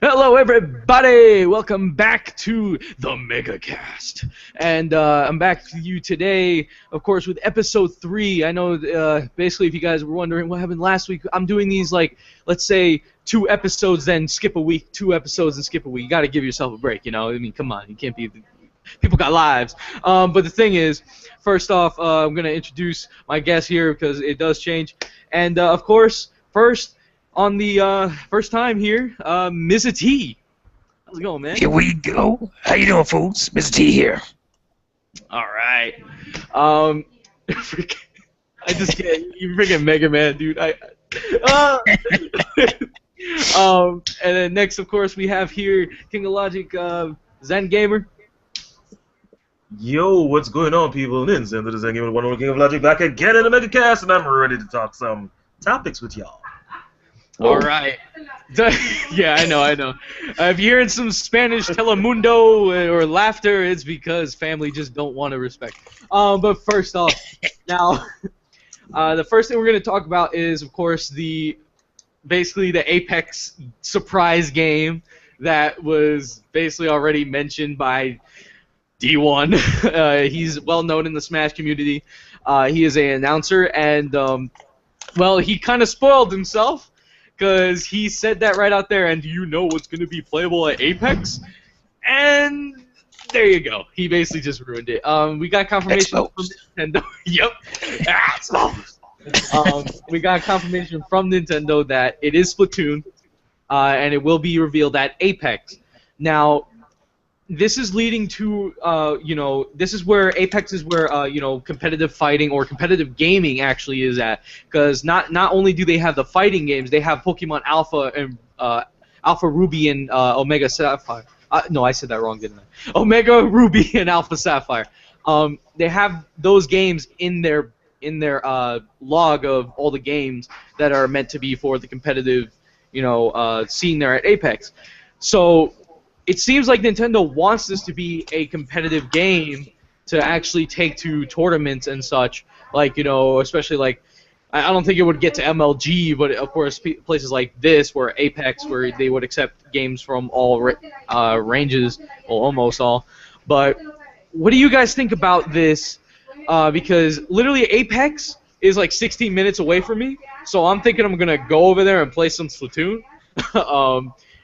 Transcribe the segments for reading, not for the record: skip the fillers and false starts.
Hello, everybody! Welcome back to the MegaCast, and I'm back to you today, of course, with Episode 3. I know, basically, if you guys were wondering what happened last week, I'm doing these like, let's say, 2 episodes, then skip a week, 2 episodes, and skip a week. You got to give yourself a break, you know. I mean, come on, you can't be. People got lives. But the thing is, first off, I'm gonna introduce my guest here because it does change, and of course, first. On the first time here, Mr. T. How's it going, man? Here we go. How you doing, folks? Mr. T here. All right. Um, I just can't. You freaking Mega Man, dude. And then next, of course, we have here King of Logic, Zen Gamer. Yo, what's going on, people? Ninja into the Zen Gamer, one King of Logic, back again in the MegaCast, and I'm ready to talk some topics with y'all. All right. Yeah, I know. If you're hearing some Spanish telemundo or laughter, it's because family just don't want to respect. But first off, now, the first thing we're going to talk about is, of course, basically the Apex surprise game that was basically already mentioned by D1. He's well known in the Smash community. He is an announcer, and, well, he kind of spoiled himself. Because he said that right out there, and do you know what's going to be playable at Apex? And there you go. He basically just ruined it. We got confirmation from Nintendo. Yep. We got confirmation from Nintendo that it is Splatoon, and it will be revealed at Apex. Now, this is leading to, this is where Apex is where, competitive fighting or competitive gaming actually is at. Because not only do they have the fighting games, they have Pokemon Alpha and Alpha Ruby and Omega Sapphire. No, I said that wrong, didn't I? Omega Ruby and Alpha Sapphire. They have those games in their log of all the games that are meant to be for the competitive, scene there at Apex. So it seems like Nintendo wants this to be a competitive game to actually take to tournaments and such. Like, especially like, I don't think it would get to MLG, but of course places like this, where Apex, where they would accept games from all ranges, well, almost all. But what do you guys think about this? Because literally Apex is like 16 minutes away from me, so I'm thinking I'm gonna go over there and play some Splatoon,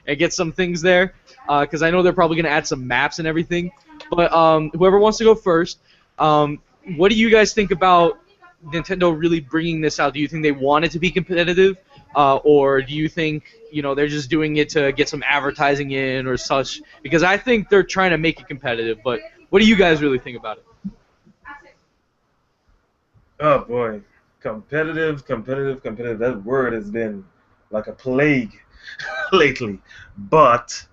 and get some things there. Because I know they're probably going to add some maps and everything. But whoever wants to go first, what do you guys think about Nintendo really bringing this out? Do you think they want it to be competitive? Or do you think, they're just doing it to get some advertising in or such? Because I think they're trying to make it competitive. But what do you guys really think about it? Oh, boy. Competitive. That word has been like a plague lately. But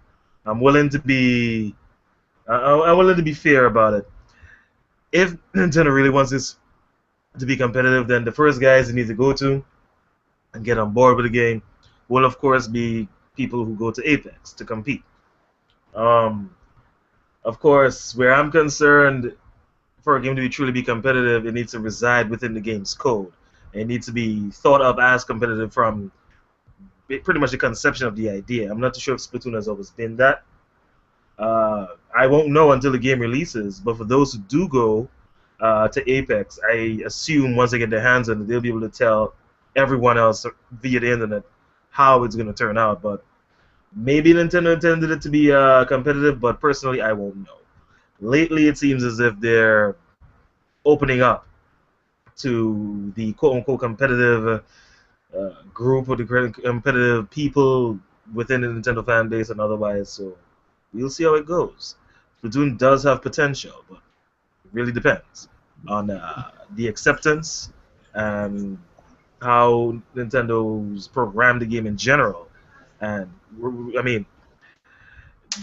I'm willing to be fair about it. If Nintendo really wants this to be competitive, then the first guys they need to go to and get on board with the game will, of course, be people who go to Apex to compete. Of course, where I'm concerned, for a game to truly be competitive, it needs to reside within the game's code. It needs to be thought of as competitive from pretty much the conception of the idea. I'm not too sure if Splatoon has always been that. I won't know until the game releases, but for those who do go to Apex, I assume once they get their hands on it, they'll be able to tell everyone else via the internet how it's going to turn out. But maybe Nintendo intended it to be competitive, but personally, I won't know. Lately, it seems as if they're opening up to the quote-unquote competitive group of the competitive people within the Nintendo fan base and otherwise, so we'll see how it goes. Splatoon does have potential, but it really depends on the acceptance and how Nintendo's programmed the game in general. And I mean,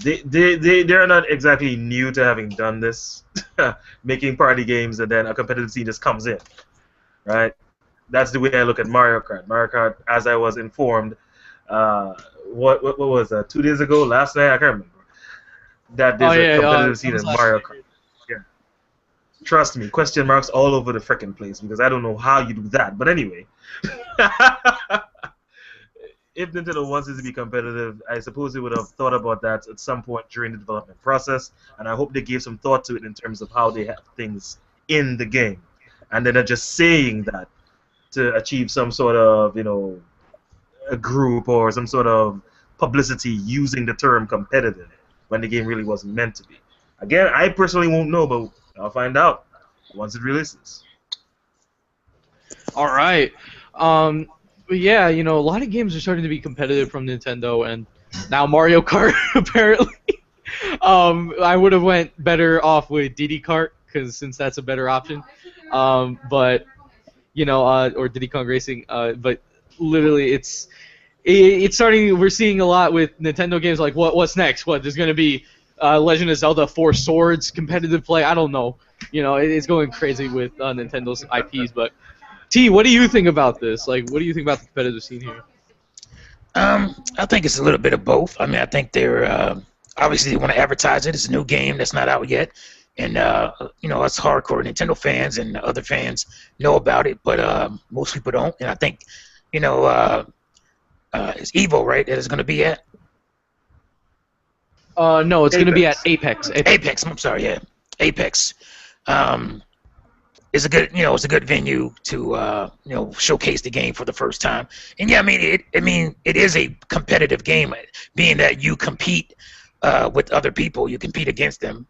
they're not exactly new to having done this, making party games and then a competitive scene just comes in, right? That's the way I look at Mario Kart. Mario Kart, as I was informed, what was that? 2 days ago, last night, I can't remember. That there's a competitive scene in Mario Kart. Yeah. Trust me, question marks all over the frickin' place because I don't know how you do that. But anyway, if Nintendo wants it to be competitive, I suppose they would have thought about that at some point during the development process, and I hope they gave some thought to it in terms of how they have things in the game, and they're not just saying that to achieve some sort of, a group or some sort of publicity using the term competitive when the game really wasn't meant to be. Again, I personally won't know, but I'll find out once it releases. All right. But yeah, a lot of games are starting to be competitive from Nintendo, and now Mario Kart apparently. I would have went better off with Diddy Kart since that's a better option. But or Diddy Kong Racing. But literally, it's starting. We're seeing a lot with Nintendo games. Like, what's next? There's gonna be Legend of Zelda Four Swords competitive play. I don't know. It's going crazy with Nintendo's IPs. But T, what do you think about this? Like, what do you think about the competitive scene here? I think it's a little bit of both. I mean, I think they're obviously they want to advertise it. It's a new game that's not out yet, and us hardcore Nintendo fans and other fans know about it, but most people don't. And I think it's Evo, right? That is going to be at. No, it's going to be at Apex. Apex. I'm sorry, yeah, Apex. It's a good, it's a good venue to, showcase the game for the first time. And yeah, it is a competitive game, being that you compete with other people, you compete against them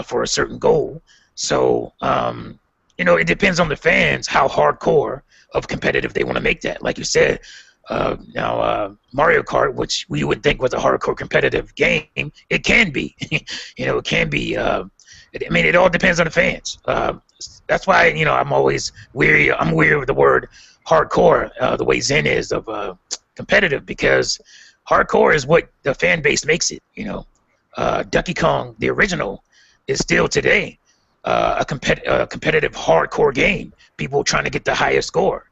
for a certain goal. So, it depends on the fans how hardcore of competitive they want to make that. Like you said, Mario Kart, which we would think was a hardcore competitive game, it can be. It can be. It all depends on the fans. That's why I'm always weary. I'm weary of the word hardcore, the way Zen is of competitive, because hardcore is what the fan base makes it. Donkey Kong, the original, is still today a competitive hardcore game. People trying to get the highest score.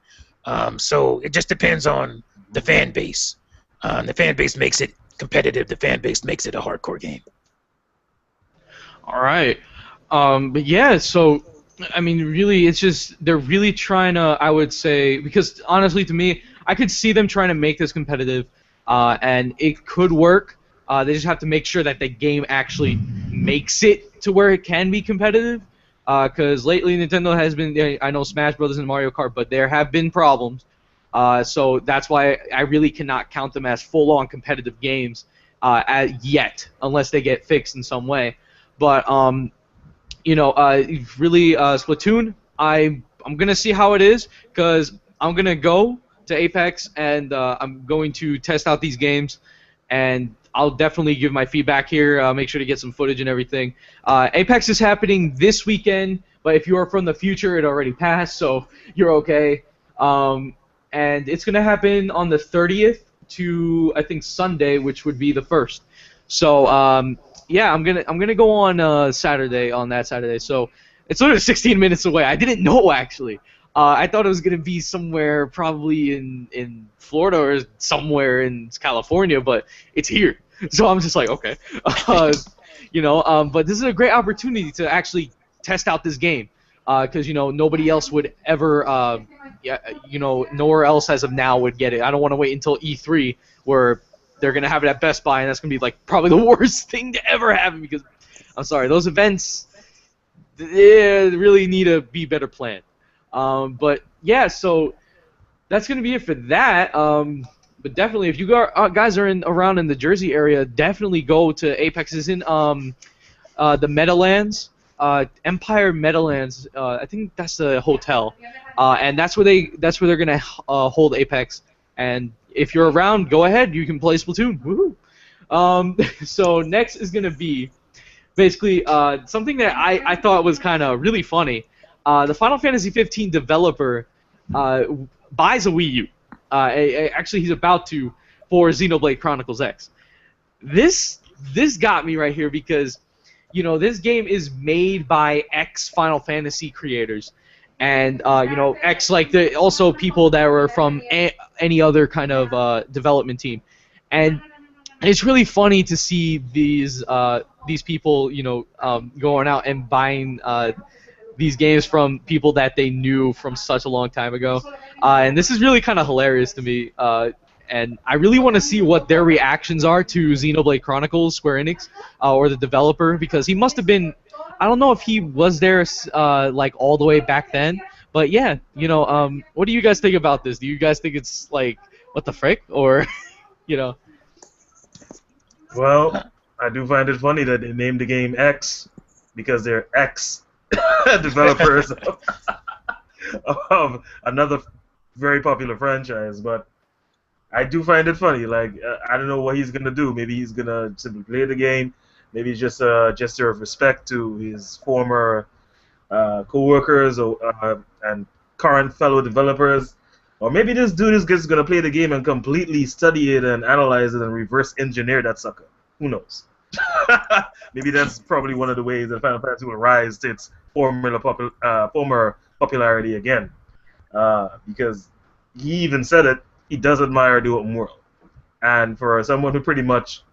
So it just depends on the fan base. The fan base makes it competitive. The fan base makes it a hardcore game. All right. But yeah, so really, it's just they're really trying to. I would say, because honestly, to me, I could see them trying to make this competitive, and it could work. They just have to make sure that the game actually makes it to where it can be competitive. Because lately Nintendo has been, I know Smash Brothers and Mario Kart, but there have been problems. So that's why I really cannot count them as full-on competitive games yet, unless they get fixed in some way. But really, Splatoon, I'm gonna see how it is, because I'm gonna go to Apex and I'm going to test out these games, and I'll definitely give my feedback here. Make sure to get some footage and everything. Apex is happening this weekend, but if you are from the future, it already passed, so you're okay. And it's gonna happen on the 30th to, I think, Sunday, which would be the 1st. So yeah, I'm gonna go on Saturday, on that Saturday. So it's only 16 minutes away. I didn't know, actually. I thought it was gonna be somewhere probably in Florida or somewhere in California, but it's here. So I'm just like, okay, but this is a great opportunity to actually test out this game, because nobody else would ever, nowhere else as of now would get it. I don't want to wait until E3 where they're gonna have it at Best Buy, and that's gonna be like probably the worst thing to ever happen, because I'm sorry, those events, they really need to be better planned. But yeah, so that's gonna be it for that. But definitely, if you guys are around in the Jersey area, definitely go to Apex. Is in the Meadowlands, Empire Meadowlands. I think that's the hotel, and that's where they're gonna hold Apex. And if you're around, go ahead. You can play Splatoon. Woohoo! So next is gonna be basically something that I thought was kind of really funny. The Final Fantasy 15 developer buys a Wii U. Actually, he's about to, for Xenoblade Chronicles X. This got me right here, because this game is made by ex Final Fantasy creators, and ex, like, also people that were from any other kind of development team, and it's really funny to see these people going out and buying these games from people that they knew from such a long time ago, and this is really kind of hilarious to me. and I really want to see what their reactions are to Xenoblade Chronicles, Square Enix, or the developer, because he must have been. I don't know if he was there like all the way back then, but yeah, what do you guys think about this? Do you guys think it's like what the frick, or you know? Well, I do find it funny that they named the game X because they're ex developers of another very popular franchise. But I do find it funny. Like, I don't know what he's gonna do. Maybe he's gonna simply play the game. Maybe it's just a gesture of respect to his former co-workers and current fellow developers. Or maybe this dude is just gonna play the game and completely study it and analyze it and reverse engineer that sucker. Who knows? Maybe that's probably one of the ways that Final Fantasy will rise to its former popularity again. Because he even said it, he does admire the open world. And for someone who pretty much,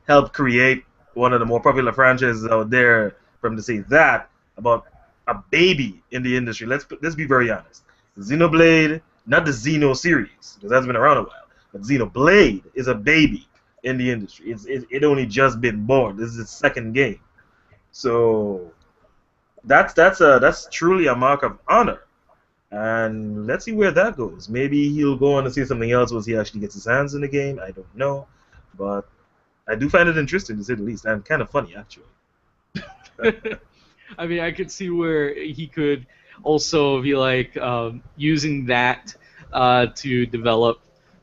helped create one of the more popular franchises out there, for him to say that about a baby in the industry, let's be very honest. Xenoblade, not the Xeno series, because that's been around a while, but Xenoblade is a baby in the industry. It only just been born. This is its second game, so that's truly a mark of honor. And let's see where that goes. Maybe he'll go on to see something else once he actually gets his hands in the game. I don't know, but I do find it interesting to say the least, and kind of funny actually. I mean, I could see where he could also be like using that to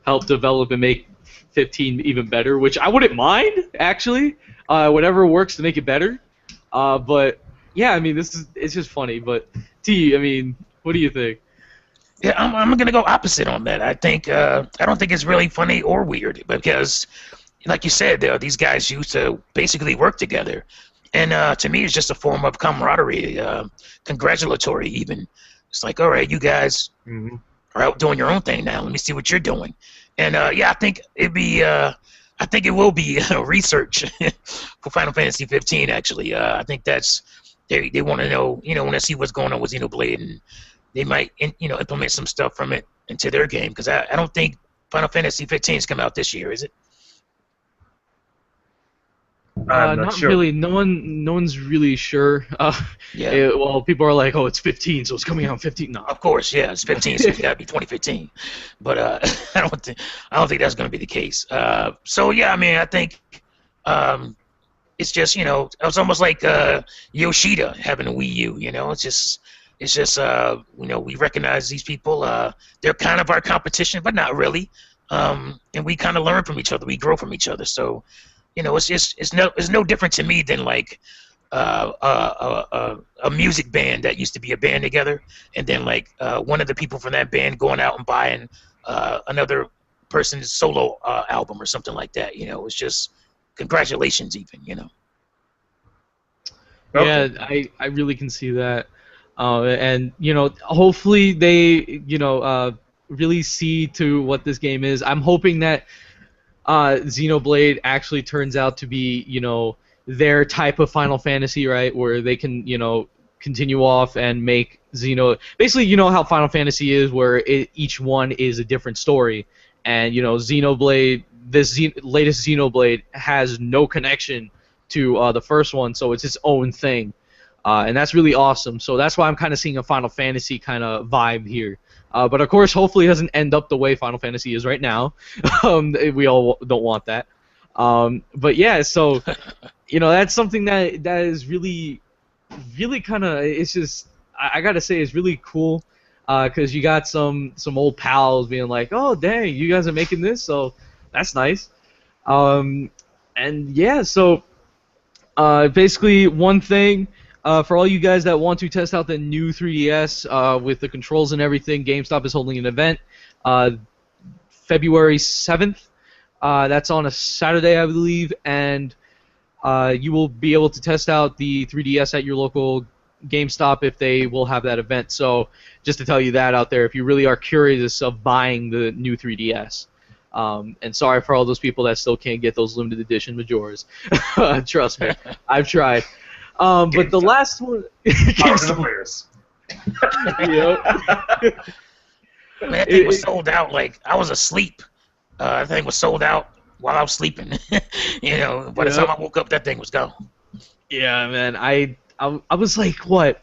help develop and make 15 even better, which I wouldn't mind actually. Whatever works to make it better. But yeah, I mean, it's just funny. But T, I mean, what do you think? Yeah, I'm gonna go opposite on that. I don't think it's really funny or weird because, like you said, these guys used to basically work together. And to me, it's just a form of camaraderie, congratulatory even. It's like, all right, you guys are out doing your own thing now. Let me see what you're doing. And yeah, I think it will be research for Final Fantasy 15. Actually, I think they want to know, want to see what's going on with Xenoblade, and they might, implement some stuff from it into their game. Because I don't think Final Fantasy 15 is coming out this year, is it? I'm not not sure. really. No one's really sure. Yeah. Well, people are like, "Oh, it's 15, so it's coming out in 15." No. Of course, yeah, it's 15, so it's got to be 2015. But I don't think that's going to be the case. So yeah, I mean, I think it's just it's almost like Yoshida having a Wii U. It's just we recognize these people. They're kind of our competition, but not really. And we kind of learn from each other. We grow from each other. So. It's no different to me than like a music band that used to be a band together, and then like one of the people from that band going out and buying another person's solo album or something like that. It's just congratulations, even. Yeah, I really can see that, and hopefully they really see to what this game is. I'm hoping that. Xenoblade actually turns out to be, their type of Final Fantasy, right? Where they can, continue off and make basically, how Final Fantasy is, where each one is a different story, and Xenoblade, latest Xenoblade has no connection to the first one, so it's its own thing, and that's really awesome. So that's why I'm kind of seeing a Final Fantasy kind of vibe here. But of course, hopefully it doesn't end up the way Final Fantasy is right now. We all don't want that. But yeah, so that's something that is really, really kind of. It's just I gotta say it's really cool because you got some old pals being like, oh dang, you guys are making this, so that's nice. And yeah, so basically one thing. For all you guys that want to test out the new 3DS with the controls and everything, GameStop is holding an event February 7th. That's on a Saturday, I believe, and you will be able to test out the 3DS at your local GameStop if they will have that event. So just to tell you that out there, if you really are curious of buying the new 3DS. And sorry for all those people that still can't get those limited edition Majoras. Trust me, I've tried. But the last one. Power to the players. Yep. Man, that thing was sold out. Like I was asleep. That thing was sold out while I was sleeping. You know, by the time I woke up, that thing was gone. Yeah, man. I was like, what?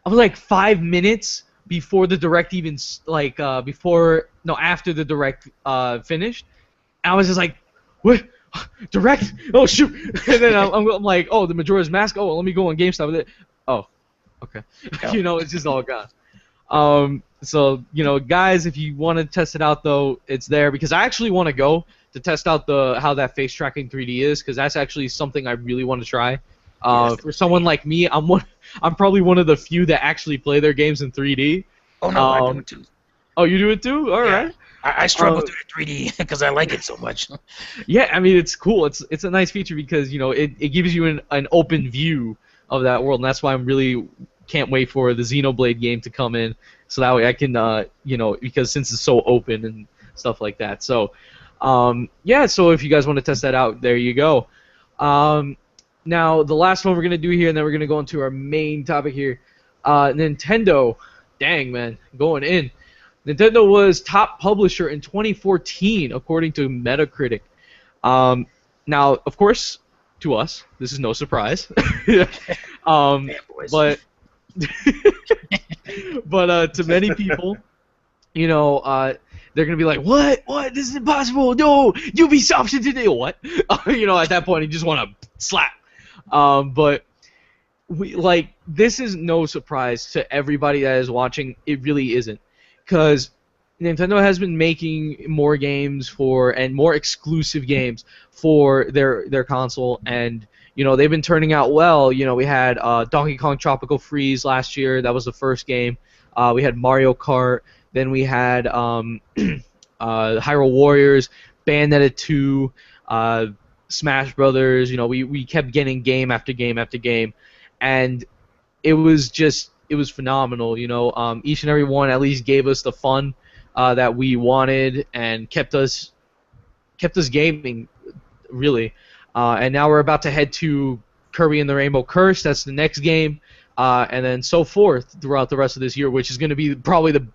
I was like 5 minutes before the direct even after the direct finished. And I was just like, what? Direct? Oh shoot! And then I'm like, oh, the Majora's Mask. Oh, let me go on GameStop with it. Oh, okay. You know, it's just all gone. So you know, guys, if you want to test it out, though, it's there because I actually want to go to test out how that face tracking 3D is because that's actually something I really want to try. For someone like me, I'm probably one of the few that actually play their games in 3D. Oh no, I do it too. Oh, you do it too? All right. I struggle through the 3D because I like it so much. Yeah, I mean it's cool. It's a nice feature because you know it gives you an open view of that world, and that's why I'm really can't wait for the Xenoblade game to come in, so that way I can you know, because since it's so open and stuff like that. So yeah, so if you guys want to test that out, there you go. Now the last one we're gonna do here, and then we're gonna go into our main topic here. Nintendo, dang man, going in. Nintendo was top publisher in 2014, according to Metacritic. Now, of course, to us, this is no surprise. But but to many people, you know, they're gonna be like, "What? What? This is impossible! No, Ubisoft should do it." What? You know, at that point, you just want to slap. But this is no surprise to everybody that is watching. It really isn't. Because Nintendo has been making more games and more exclusive games for their console, and you know they've been turning out well. You know, we had Donkey Kong Tropical Freeze last year. That was the first game. We had Mario Kart. Then we had Hyrule Warriors, Bayonetta 2, Smash Brothers. You know, we kept getting game after game after game, and it was phenomenal, you know. Each and every one at least gave us the fun that we wanted and kept us gaming, really. And now we're about to head to Kirby and the Rainbow Curse. That's the next game, and then so forth throughout the rest of this year, which is going to be probably the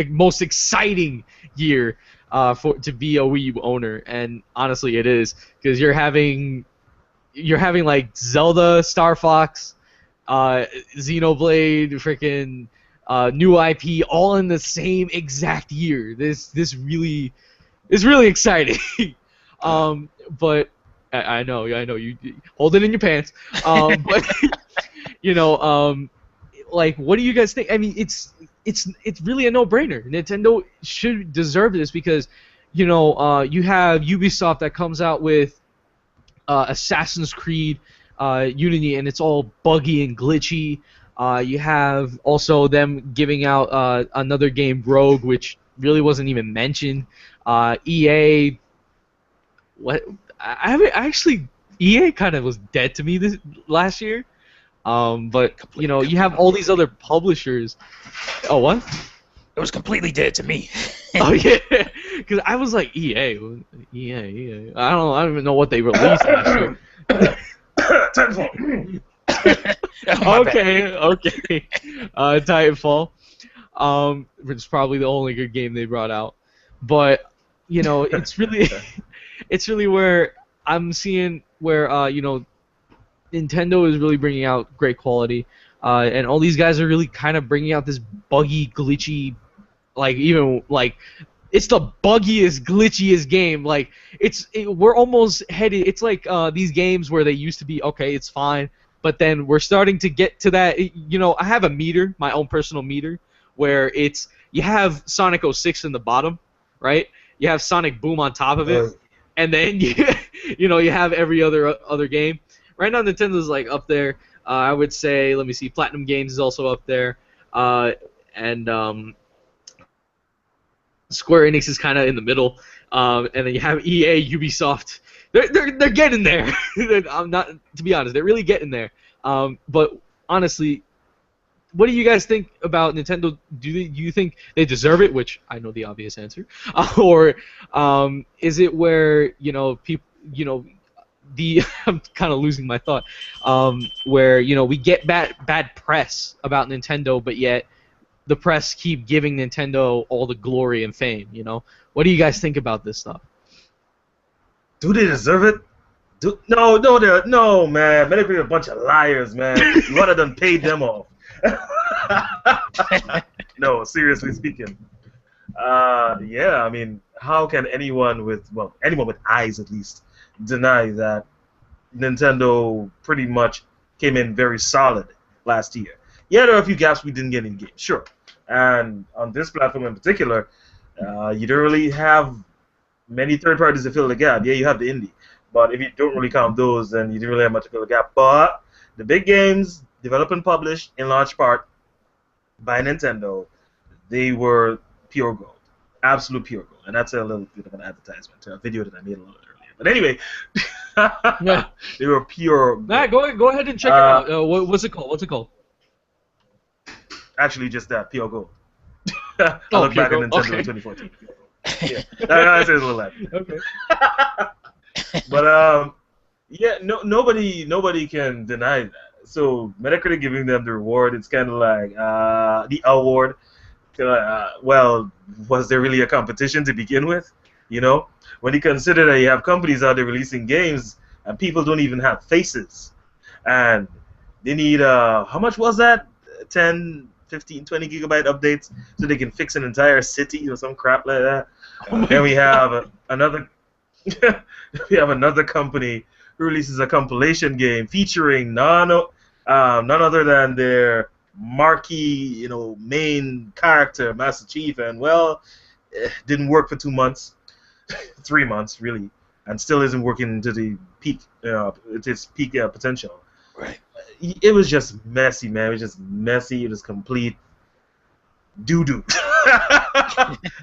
most exciting year to be a Wii U owner. And honestly, it is because you're having like Zelda, Star Fox, Xenoblade, freaking new IP, all in the same exact year. This really is really exciting. But I know you hold it in your pants. But you know, like, what do you guys think? I mean, it's really a no-brainer. Nintendo should deserve this because, you know, you have Ubisoft that comes out with Assassin's Creed Unity, and it's all buggy and glitchy. You have also them giving out another game, Rogue, which really wasn't even mentioned. EA, EA kind of was dead to me this last year. But you know, you have all these other publishers. Oh, what? It was completely dead to me. Oh yeah, because I was like EA. I don't even know what they released last year. Titanfall. Okay. Titanfall. It's probably the only good game they brought out. But you know, it's really where I'm seeing where you know, Nintendo is really bringing out great quality, and all these guys are really kind of bringing out this buggy, glitchy, it's the buggiest, glitchiest game. Like we're almost headed. It's like these games where they used to be okay, it's fine, but then we're starting to get to that. You know, I have a meter, my own personal meter, where you have Sonic 06 in the bottom, right? You have Sonic Boom on top of it, and then you know, you have every other game. Right now, Nintendo's like up there. I would say, let me see, Platinum Games is also up there, and Square Enix is kind of in the middle, and then you have EA, Ubisoft. They're getting there. I'm not, to be honest, they're really getting there. But honestly, what do you guys think about Nintendo? Do you think they deserve it? Which I know the obvious answer. Or is it where, you know, people, you know, I'm kind of losing my thought. Where, you know, we get bad press about Nintendo, but yet the press keep giving Nintendo all the glory and fame. You know, what do you guys think about this stuff? Do they deserve it? No, man. Metacritic are a bunch of liars, man. You would have done paid them off. No, seriously speaking. Yeah, I mean, how can anyone with eyes at least deny that Nintendo pretty much came in very solid last year? Yeah, there are a few gaps we didn't get in games, sure. And on this platform in particular, you don't really have many third parties to fill the gap. Yeah, you have the indie, but if you don't really count those, then you don't really have much to fill the gap. But the big games, developed and published in large part by Nintendo, they were pure gold, absolute pure gold, and that's a little bit of an advertisement to a video that I made a little earlier. But anyway, Yeah. they were pure. Matt, go ahead and check it out. What's it called? What's it called? Actually, just that pure gold. I look pure back at gold. Nintendo Okay. in 2014. Yeah, I say it's a little that. Okay. But yeah, nobody can deny that. So Metacritic giving them the reward, it's kind of like the award. Well, was there really a competition to begin with? You know, when you consider that you have companies out there releasing games and people don't even have faces, and they need how much was that? 10, 15, 20 gigabyte updates so they can fix an entire city or some crap like that. Then we have another company who releases a compilation game featuring none other than their marquee, main character, Master Chief, and it didn't work for 2 months, 3 months really, and still isn't working to the peak, its peak potential. Right. It was just messy, man. It was just messy. It was complete doo-doo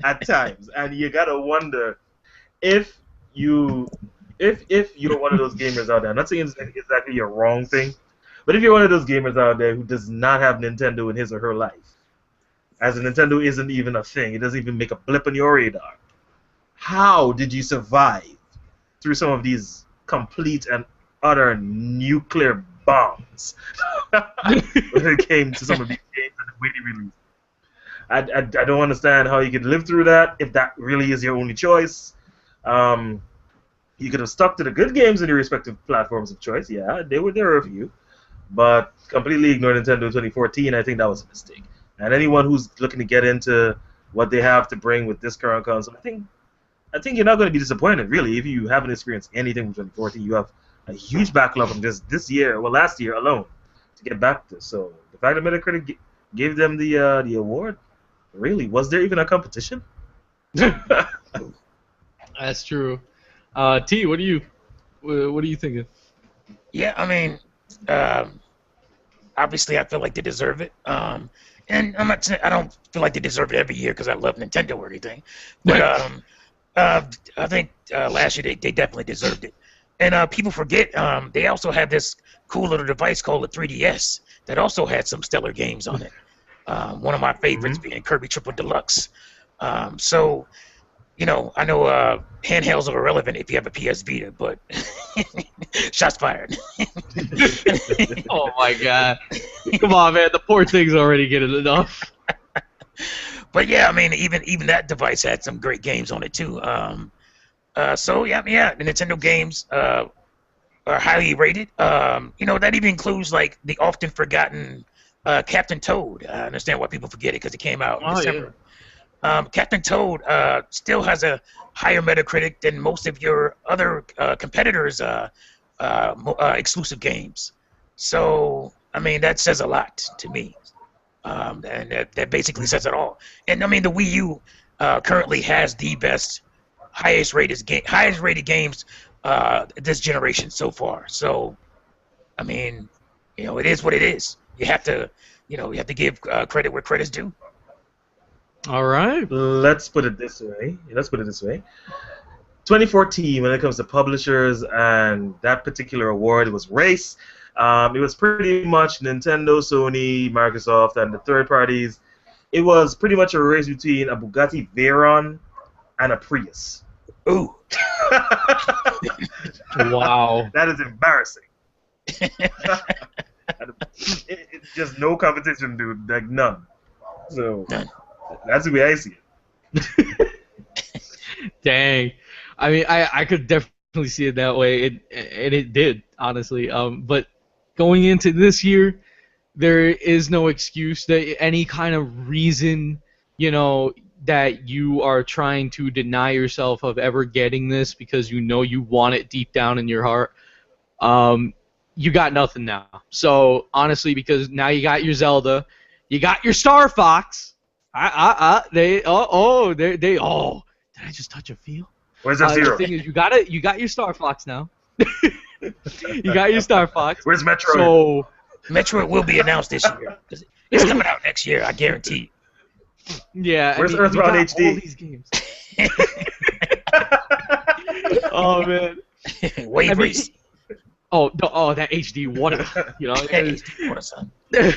at times, and you gotta wonder if you're one of those gamers out there. I'm not saying it's exactly a wrong thing, but if you're one of those gamers out there who does not have Nintendo in his or her life, as a Nintendo isn't even a thing, it doesn't even make a blip on your radar, how did you survive through some of these complete and utter nuclear bombs when it came to some of these games and the way they released? I don't understand how you could live through that if that really is your only choice. You could have stuck to the good games in your respective platforms of choice. Yeah, there were a few, but completely ignore Nintendo 2014. I think that was a mistake. And anyone who's looking to get into what they have to bring with this current console, I think you're not going to be disappointed. Really, if you haven't experienced anything from 2014, you have a huge backlog from just this year, last year alone, to get back to. So the fact that Metacritic gave them the award, really, was there even a competition? That's true. T, what are you thinking? Yeah, I mean, obviously, I feel like they deserve it. And I'm not saying I don't feel like they deserve it every year because I love Nintendo or anything. But I think last year they definitely deserved it. And people forget they also had this cool little device called the 3DS that also had some stellar games on it. One of my favorites being Kirby Triple Deluxe. So, I know handhelds are irrelevant if you have a PS Vita, but shots fired. Oh my god! Come on, man. The poor thing's already getting enough. But yeah, I mean, even that device had some great games on it too. So yeah, the Nintendo games are highly rated. That even includes like the often forgotten Captain Toad. I understand why people forget it because it came out in December. Yeah. Captain Toad still has a higher Metacritic than most of your other competitors' exclusive games. So I mean, that says a lot to me. And that basically says it all. And I mean, the Wii U currently has the best, highest rated games this generation so far. So, I mean, it is what it is. You have to give credit where credit's due. All right. Let's put it this way. 2014, when it comes to publishers and that particular award, it was race. It was pretty much Nintendo, Sony, Microsoft, and the third parties. It was pretty much a race between a Bugatti Veyron and a Prius. Ooh. Wow. That is embarrassing. It's just no competition, dude. Like, none. So None. that's the way I see it. Dang. I mean, I could definitely see it that way, and it did, honestly. But going into this year, there is no excuse that any kind of reason, you know, that you are trying to deny yourself of ever getting this because you know you want it deep down in your heart. You got nothing now. So honestly, because now you got your Zelda, you got your Star Fox. Did I just touch a feel? Where's that The zero? thing is, you got your Star Fox now. You got your Star Fox. Where's Metroid? So Metroid will be announced this year. It's coming out next year, I guarantee. yeah, Where's I mean, we Earthbound got HD? all these games. Oh man. Wave race. That HD, what you know. Hey, what a son. Man,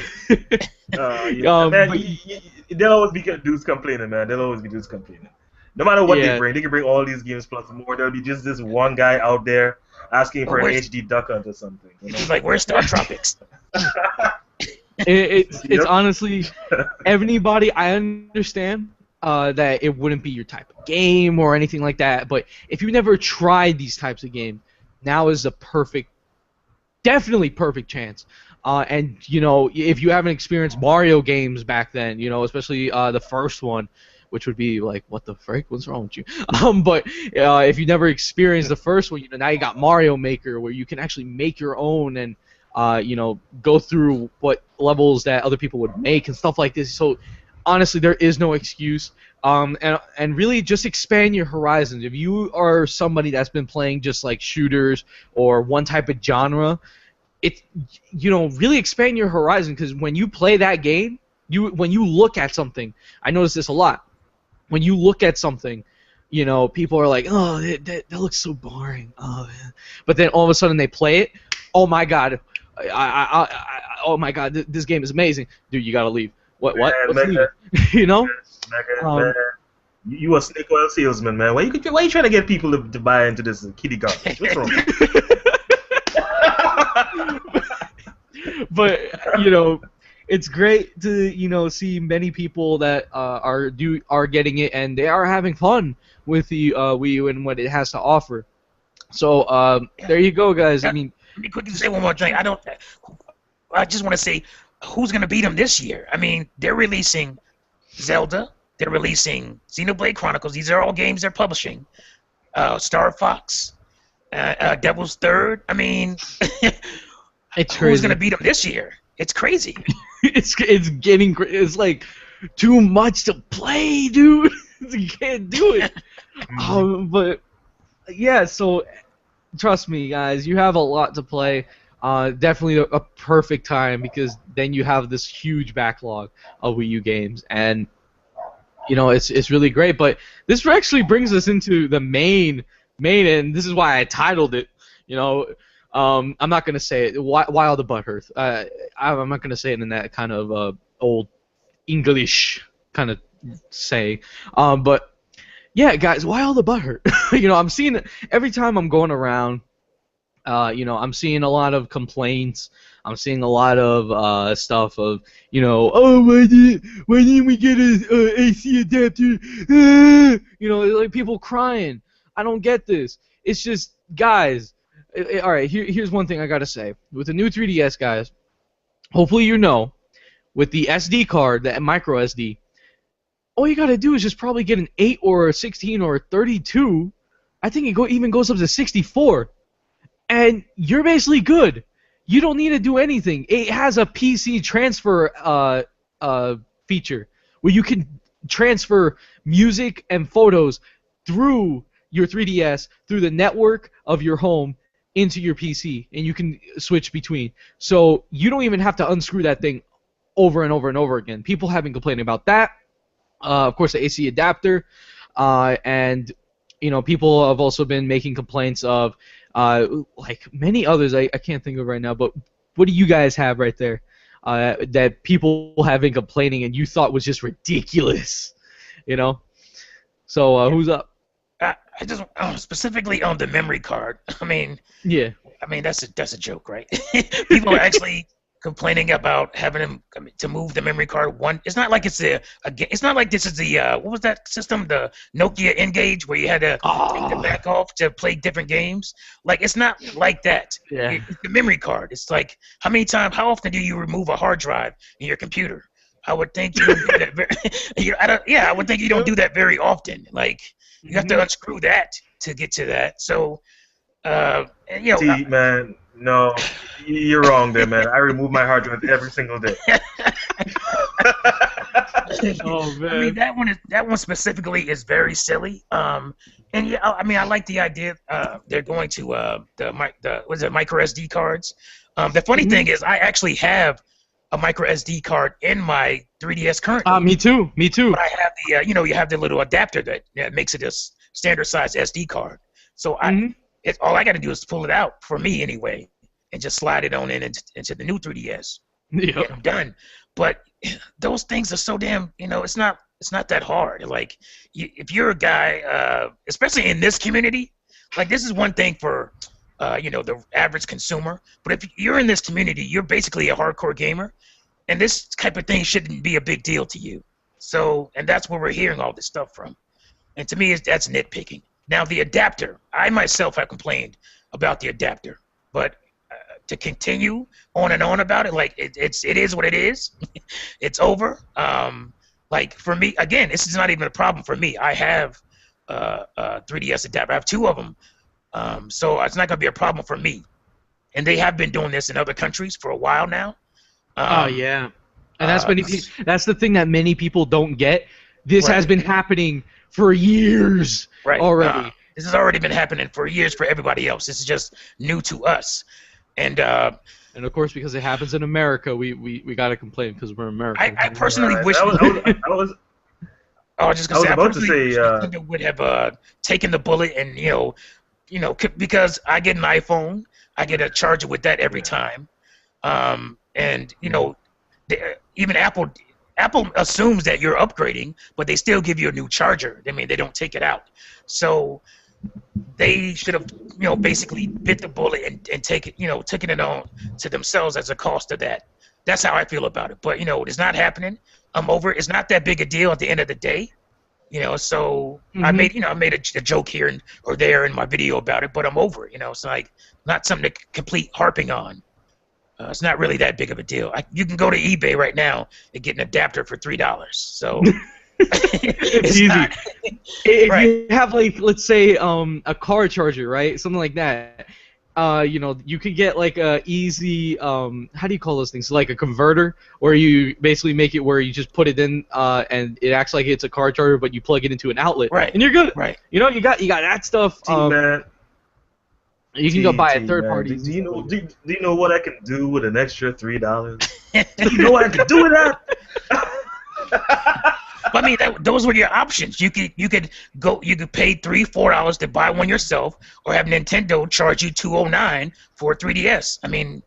But there'll always be dudes complaining, man. There'll always be dudes complaining. No matter what Yeah. they can bring all these games plus more. There'll be just this one guy out there asking for an where's- HD Duck Hunt or something. You know? He's like, where's Star Tropics? it's Yep. honestly anybody. I understand that it wouldn't be your type of game or anything like that. But if you never tried these types of games, now is the definitely perfect chance. And you know, if you haven't experienced Mario games back then, you know, especially the first one, which would be like, what the frick? What's wrong with you? But if you never experienced the first one, you know, now you got Mario Maker, where you can actually make your own and you know, go through what levels that other people would make and stuff like this. So honestly, there is no excuse. And really just expand your horizons. If you are somebody that's been playing just like shooters or one type of genre, you know, really expand your horizon, because when you play that game, when you look at something, I notice this a lot. When you look at something, you know, people are like, oh, that looks so boring. Oh, man. But then all of a sudden they play it. Oh my god, oh my god, this game is amazing, dude. You gotta leave. What? Man, What's leaving? You know? Man, you a snake oil salesman, man. Why you trying to get people to buy into this kitty garbage? What's wrong? But you know, it's great to, you know, see many people that are getting it, and they are having fun with the Wii U and what it has to offer. So there you go, guys. I mean, Let me quickly say one more thing. I just want to say, who's going to beat them this year? I mean, they're releasing Zelda. They're releasing Xenoblade Chronicles. These are all games they're publishing. Star Fox, Devil's Third. I mean, it's who's crazy. going to beat them this year? It's crazy. It's like too much to play, dude. You can't do it. But yeah, so trust me, guys, you have a lot to play. Definitely a perfect time, because then you have this huge backlog of Wii U games, and you know, it's really great. But this actually brings us into the main, and this is why I titled it. You know, I'm not gonna say it. Wild the Butthurtith. I'm not gonna say it in that kind of old English kind of say. But yeah, guys, Wild the Butthurtith. You know, I'm seeing it every time I'm going around. You know, I'm seeing a lot of complaints. I'm seeing a lot of stuff of, you know, oh, why didn't we get a AC adapter? You know, like people crying. I don't get this. It's just, guys. All right, here's one thing I gotta say. With the new 3DS, guys, hopefully you know, with the SD card, the micro SD, all you gotta do is just probably get an 8 or a 16 or a 32. I think it even goes up to 64. And you're basically good. You don't need to do anything. It has a PC transfer feature where you can transfer music and photos through your 3DS, through the network of your home, into your PC, and you can switch between. So you don't even have to unscrew that thing over and over and over again. People have been complaining about that. Of course, the AC adapter, and you know, people have also been making complaints of like many others I can't think of right now, but what do you guys have right there that people have been complaining and you thought was just ridiculous, you know? So who's up? I just specifically on the memory card. I mean, Yeah. that's a joke, right? People are actually complaining about having him to move the memory card one. It's not like it's it's not like this is the what was that system, the Nokia Engage, where you had to take the back off to play different games. Like, it's not like that. Yeah. It's the memory card. It's like, how often do you remove a hard drive in your computer? I would think you don't do that very, I would think you don't do that very often. Like, you have to unscrew that to get to that. So, See, man, no, you're wrong there, man. I remove my hard drive every single day. Oh man. I mean, that one specifically is very silly. And yeah, I mean, I like the idea. They're going to the micro SD cards. The funny thing is, I actually have a micro SD card in my 3DS currently. Me too. But I have the you have the little adapter that makes it a standard size SD card. So all I got to do is pull it out, for me anyway, and just slide it on into the new 3DS. Yep. Yeah, I'm done. But those things are so damn, it's not that hard. Like, if you're a guy, especially in this community, like, this is one thing for the average consumer. But if you're in this community, you're basically a hardcore gamer, and this type of thing shouldn't be a big deal to you. So, and that's where we're hearing all this stuff from. And to me, that's nitpicking. Now, the adapter, I myself have complained about the adapter, but to continue on and on about it, like, it is what it is. It's over. Like, for me, again, this is not even a problem for me. I have a 3DS adapter. I have two of them. So it's not going to be a problem for me. And they have been doing this in other countries for a while now. Oh yeah, and that's the thing that many people don't get. This has been happening for years already. This has already been happening for years for everybody else. This is just new to us. And of course, because it happens in America, we gotta complain because we're American. I personally wish. I was just gonna say, I personally wish Nintendo would have taken the bullet and because I get an iPhone, I get a charger with that every time, and even Apple assumes that you're upgrading, but they still give you a new charger. I mean, they don't take it out. So they should have, basically bit the bullet and taken it on to themselves as a cost of that. That's how I feel about it. But it's not happening. I'm over it. It's not that big a deal at the end of the day. So I made a joke here or there in my video about it, but I'm over it. It's like not something to complete harping on. It's not really that big of a deal. You can go to eBay right now and get an adapter for $3. So it's easy. If you have, like, let's say a car charger, right, something like that. You could get like a easy how do you call those things? Like a converter, where you basically make it where you just put it in and it acts like it's a car charger, but you plug it into an outlet, and you're good. Right. You got that stuff. Man. You can go buy a third party. Do you know what I can do with an extra $3? Do you know what I can do with that? But I mean, those were your options. You could pay $3-4 to buy one yourself, or have Nintendo charge you $209 for a 3DS. I mean,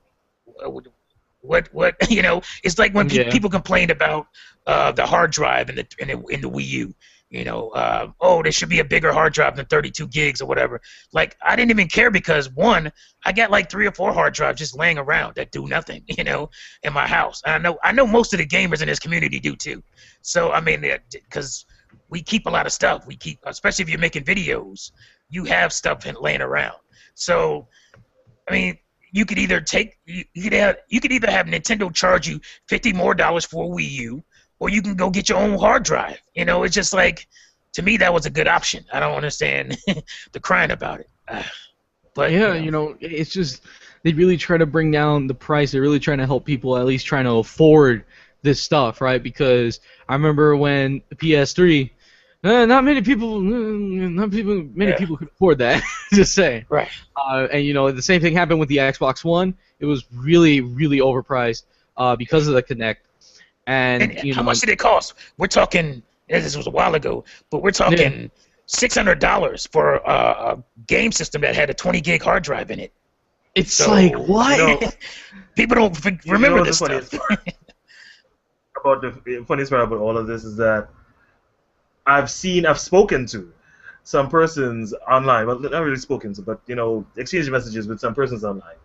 what It's like when people complained about the hard drive in the Wii U. There should be a bigger hard drive than 32 gigs or whatever. Like, I didn't even care because, one, I got like 3 or 4 hard drives just laying around that do nothing, in my house. And I know most of the gamers in this community do too. So, I mean, because we keep a lot of stuff. Especially if you're making videos, you have stuff laying around. So, I mean, you could either have Nintendo charge you $50 more for a Wii U, or you can go get your own hard drive. It's just like, to me, that was a good option. I don't understand the crying about it. But yeah, it's just they really try to bring down the price. They're really trying to help people at least trying to afford this stuff, right? Because I remember when the PS3, not many people could afford that. Just saying. Right. And the same thing happened with the Xbox One. It was really, really overpriced because of the Kinect. And how much did it cost? We're talking. This was a while ago, but we're talking $600 for a game system that had a 20 gig hard drive in it. It's like, what? People don't remember this stuff. About the funniest part about all of this is that I've spoken to some persons online, well, not really spoken to, but exchanged messages with some persons online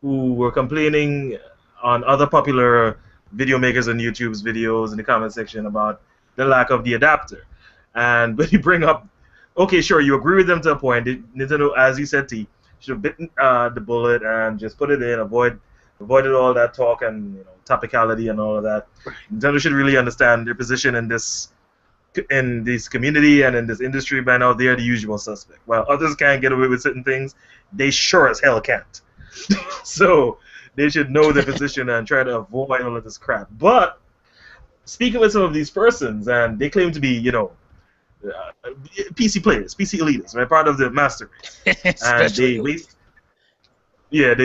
who were complaining on other popular video makers on YouTube's videos in the comment section about the lack of the adapter. And when you bring up, okay, sure, you agree with them to a point. Nintendo, as you said, T, should have bitten the bullet and just put it in, avoided all that talk and topicality and all of that. Nintendo should really understand their position in this community and in this industry by now. They're the usual suspect. While others can't get away with certain things, they sure as hell can't. So they should know their position and try to avoid all of this crap. But speaking with some of these persons, and they claim to be, PC players, PC elitists, right? Part of the master race. And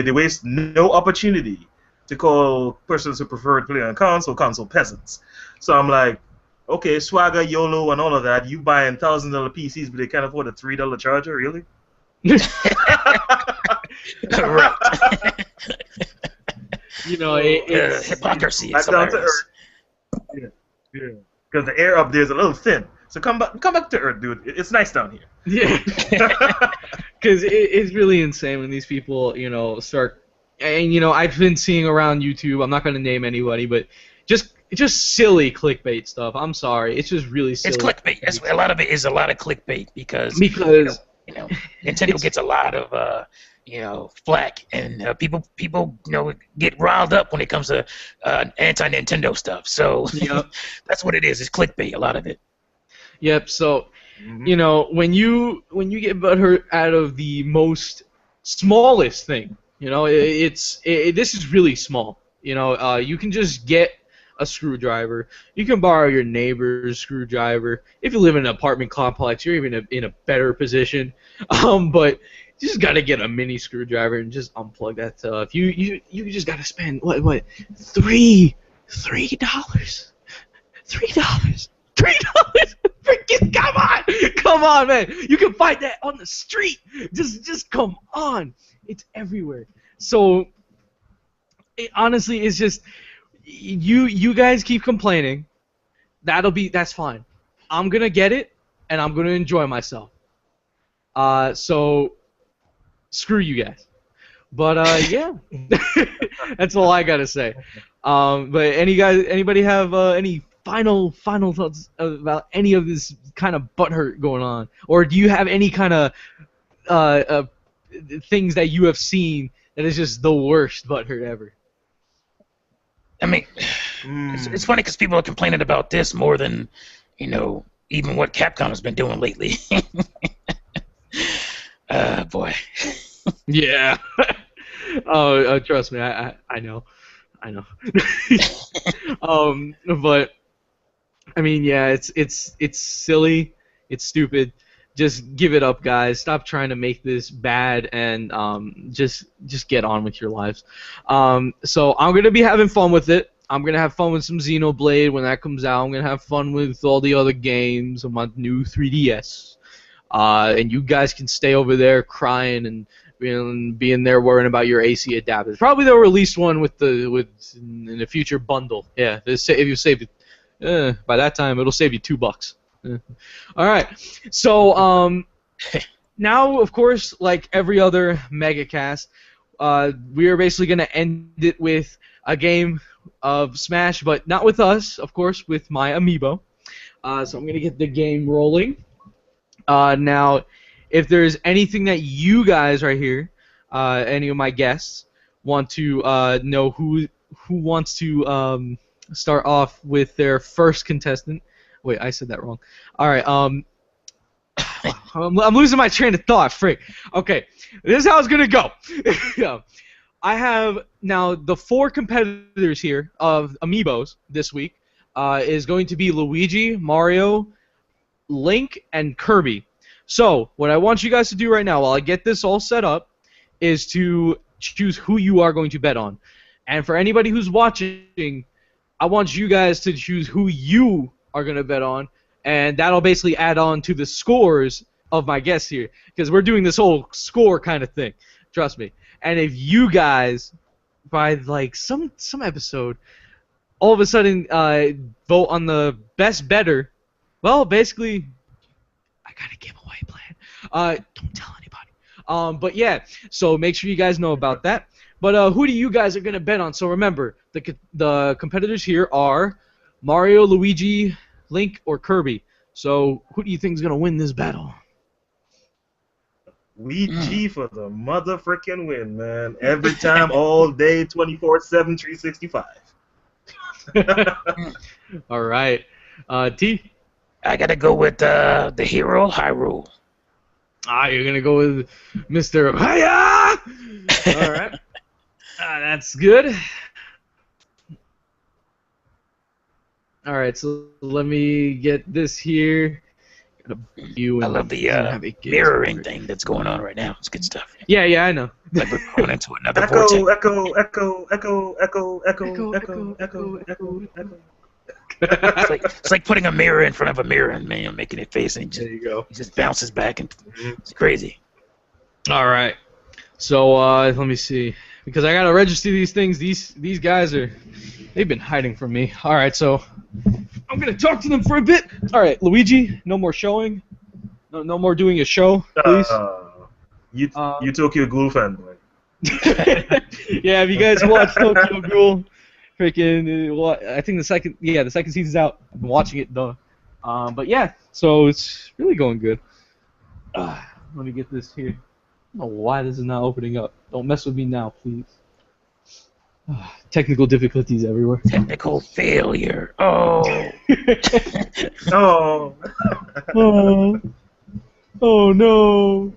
they waste no opportunity to call persons who prefer to play on console peasants. So I'm like, okay, swagger, YOLO, and all of that. You buying $1,000 PCs, but they can't afford a $3 charger, really? Right. It's hypocrisy. It's hilarious. Yeah, because the air up there is a little thin. So come back to Earth, dude. It's nice down here. Yeah. Because it's really insane when these people, start. And I've been seeing around YouTube. I'm not going to name anybody, but just silly clickbait stuff. I'm sorry, it's just really silly. It's clickbait. A lot of it is a lot of clickbait because Nintendo gets a lot of flack, and people get riled up when it comes to anti-Nintendo stuff. So that's what it is. It's clickbait. A lot of it. Yep. So when you get butthurt out of the most smallest thing, this is really small. You can just get a screwdriver. You can borrow your neighbor's screwdriver. If you live in an apartment complex, you're even in a better position. But you just gotta get a mini screwdriver and just unplug that stuff. You just gotta spend what $3? Freaking come on, man! You can find that on the street. Just come on! It's everywhere. So honestly, it's just. You guys keep complaining. That's fine. I'm gonna get it, and I'm gonna enjoy myself. So screw you guys. But yeah, that's all I gotta say. But anybody have any final thoughts about any of this kind of butthurt going on, or do you have any kind of things that you have seen that is just the worst butthurt ever? I mean, it's funny because people are complaining about this more than, even what Capcom has been doing lately. Boy. Yeah. Oh, trust me, I know. But I mean, yeah, it's silly, it's stupid. Just give it up, guys. Stop trying to make this bad, and just get on with your lives. So I'm gonna be having fun with it. I'm gonna have fun with some Xenoblade when that comes out. I'm gonna have fun with all the other games on my new 3DS. And you guys can stay over there crying and being there worrying about your AC adapters. Probably they'll release one in the future bundle. Yeah, if you save it, by that time it'll save you $2. All right, so now, of course, like every other megacast, we are basically going to end it with a game of Smash, but not with us, of course, with my amiibo. So I'm going to get the game rolling. Now, if there's anything that you guys right here, any of my guests, want to know who wants to start off with their first contestant. Wait, I said that wrong. All right, I'm losing my train of thought. Frick. Okay, this is how it's gonna go. Yeah. I have now the 4 competitors here of amiibos this week is going to be Luigi, Mario, Link, and Kirby. So what I want you guys to do right now, while I get this all set up, is to choose who you are going to bet on. And for anybody who's watching, I want you guys to choose who you are going to bet on, and that'll basically add on to the scores of my guests here, because we're doing this whole score kind of thing. Trust me. And if you guys, by like some episode, all of a sudden vote on the best better, well, basically, I got a giveaway plan. Don't tell anybody. But yeah, so make sure you guys know about that. But who do you guys are gonna bet on? So remember, the competitors here are Mario, Luigi, Link, or Kirby. So who do you think is gonna win this battle? We G for the mother frickin' win, man. Every time, all day, 24/7, 365. All right, T. I gotta go with the hero Hyrule. You're gonna go with Mr. Hiya! All right, that's good. All right, so let me get this here. You I and love the have a mirroring thing that's going on right now. It's good stuff. Yeah, I know. Like we're going into another Echo, vortex. echo, echo, echo, echo, echo, echo, echo, echo, echo. It's like putting a mirror in front of a mirror and making it face, and There you go. it just bounces back, and it's crazy. All right. So let me see, because I gotta register these things. These guys they've been hiding from me. All right, so I'm gonna talk to them for a bit. All right, Luigi, no more showing. No more doing a show, please. You Tokyo Ghoul fanboy. Yeah, if you guys watch Tokyo Ghoul, freaking, I think the second season's out. I've been watching it, though. But yeah, so it's really going good. Let me get this here. I don't know why this is not opening up. Don't mess with me now, please. Technical difficulties everywhere. Technical failure. Oh. Oh. Oh no.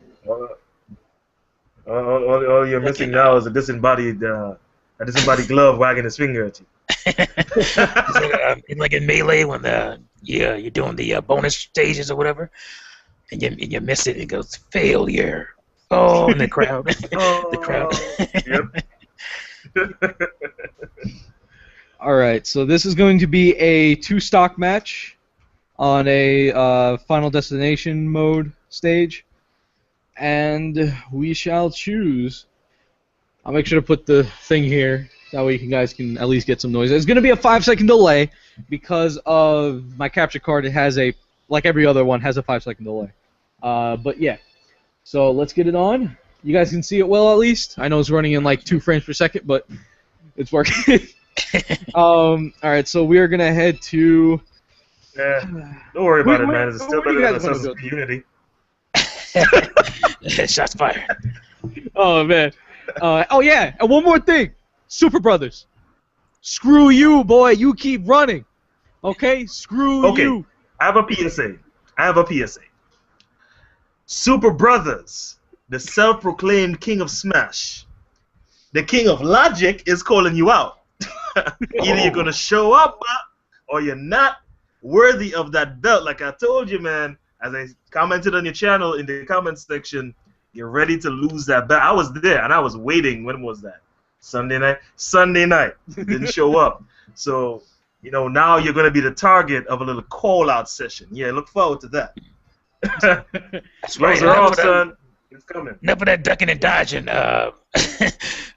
All you're missing now is a disembodied glove wagging his finger at you. It's like in Melee when you're doing the bonus stages or whatever, and you miss it. It goes failure. Oh, in the crowd. The crowd. Yep. All right, so this is going to be a 2-stock match on a Final Destination mode stage, and we shall choose. I'll make sure to put the thing here, that way you guys can at least get some noise. It's going to be a 5-second delay because of my capture card. It has like every other one, has a 5-second delay. But yeah, so let's get it on. You guys can see it well at least. I know it's running in like 2 frames per second, but it's working. All right, so we are going to head to... Don't worry about it, man. It's still better than Assassin's Creed Unity. Shots fired. Oh, man. Oh, yeah, and one more thing. Super Brothers. Screw you, boy. You keep running. Okay? Screw you. I have a PSA. Super Brothers, the self-proclaimed king of Smash, the king of Logic, is calling you out. Either you're going to show up or you're not worthy of that belt. Like I told you, man, as I commented on your channel in the comments section, you're ready to lose that belt. I was there, and I was waiting. When was that? Sunday night. Didn't show up. So, now you're going to be the target of a little call-out session. Yeah, look forward to that. That's right. Gloves are off, son. It's coming. Enough of that ducking and dodging. Enough